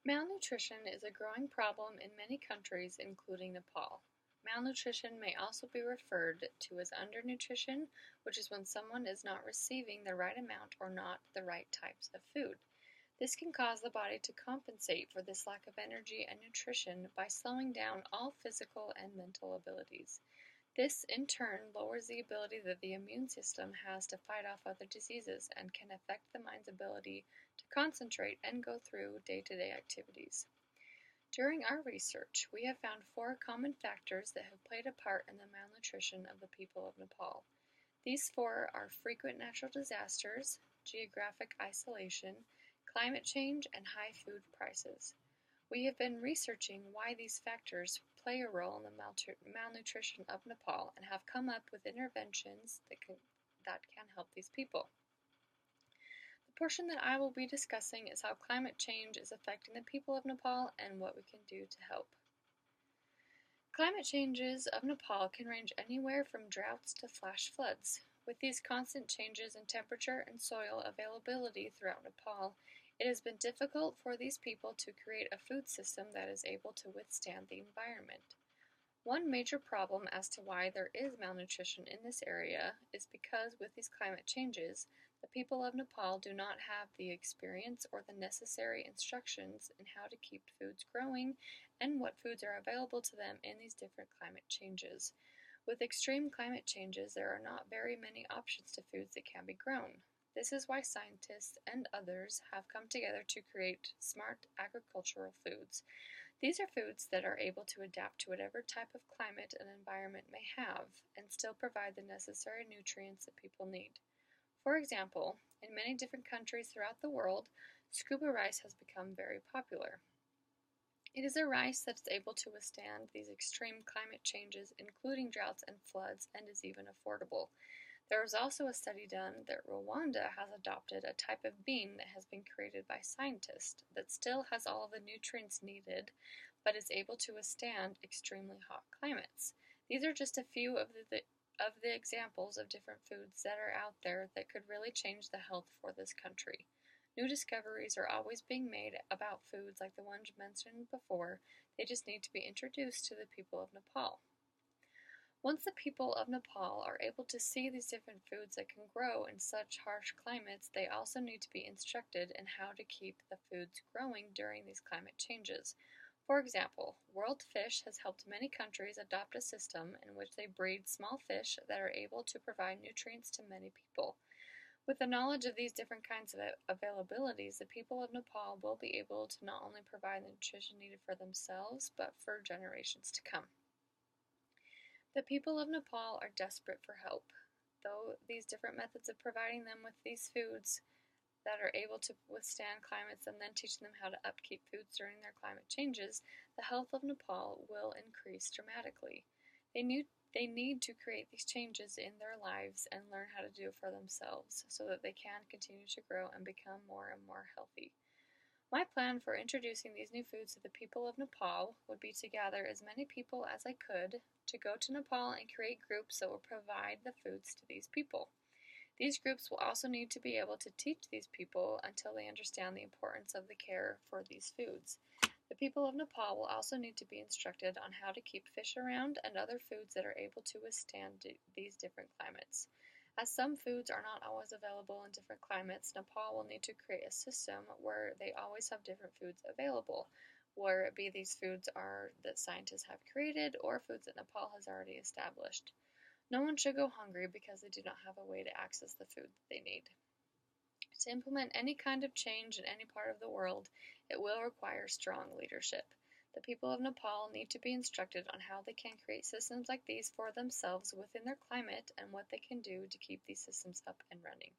Malnutrition is a growing problem in many countries, including Nepal. Malnutrition may also be referred to as undernutrition, which is when someone is not receiving the right amount or not the right types of food. This can cause the body to compensate for this lack of energy and nutrition by slowing down all physical and mental abilities. This, in turn, lowers the ability that the immune system has to fight off other diseases and can affect the mind's ability to concentrate and go through day-to-day activities. During our research, we have found 4 common factors that have played a part in the malnutrition of the people of Nepal. These 4 are frequent natural disasters, geographic isolation, climate change, and high food prices. We have been researching why these factors play a role in the malnutrition of Nepal and have come up with interventions that can help these people. The portion that I will be discussing is how climate change is affecting the people of Nepal and what we can do to help. Climate changes of Nepal can range anywhere from droughts to flash floods. With these constant changes in temperature and soil availability throughout Nepal, it has been difficult for these people to create a food system that is able to withstand the environment. One major problem as to why there is malnutrition in this area is because with these climate changes, the people of Nepal do not have the experience or the necessary instructions in how to keep foods growing and what foods are available to them in these different climate changes. With extreme climate changes, there are not very many options to foods that can be grown. This is why scientists and others have come together to create smart agricultural foods. These are foods that are able to adapt to whatever type of climate an environment may have and still provide the necessary nutrients that people need. For example, in many different countries throughout the world, scuba rice has become very popular. It is a rice that is able to withstand these extreme climate changes, including droughts and floods, and is even affordable. There was also a study done that Rwanda has adopted a type of bean that has been created by scientists that still has all of the nutrients needed, but is able to withstand extremely hot climates. These are just a few of the examples of different foods that are out there that could really change the health for this country. New discoveries are always being made about foods like the ones mentioned before. They just need to be introduced to the people of Nepal. Once the people of Nepal are able to see these different foods that can grow in such harsh climates, they also need to be instructed in how to keep the foods growing during these climate changes. For example, World Fish has helped many countries adopt a system in which they breed small fish that are able to provide nutrients to many people. With the knowledge of these different kinds of availabilities, the people of Nepal will be able to not only provide the nutrition needed for themselves, but for generations to come. The people of Nepal are desperate for help. Though these different methods of providing them with these foods that are able to withstand climates and then teaching them how to upkeep foods during their climate changes, the health of Nepal will increase dramatically. They need to create these changes in their lives and learn how to do it for themselves so that they can continue to grow and become more and more healthy. My plan for introducing these new foods to the people of Nepal would be to gather as many people as I could to go to Nepal and create groups that will provide the foods to these people. These groups will also need to be able to teach these people until they understand the importance of the care for these foods. The people of Nepal will also need to be instructed on how to keep fish around and other foods that are able to withstand these different climates. As some foods are not always available in different climates, Nepal will need to create a system where they always have different foods available, whether it be these foods are that scientists have created or foods that Nepal has already established. No one should go hungry because they do not have a way to access the food that they need. To implement any kind of change in any part of the world, it will require strong leadership. The people of Nepal need to be instructed on how they can create systems like these for themselves within their climate and what they can do to keep these systems up and running.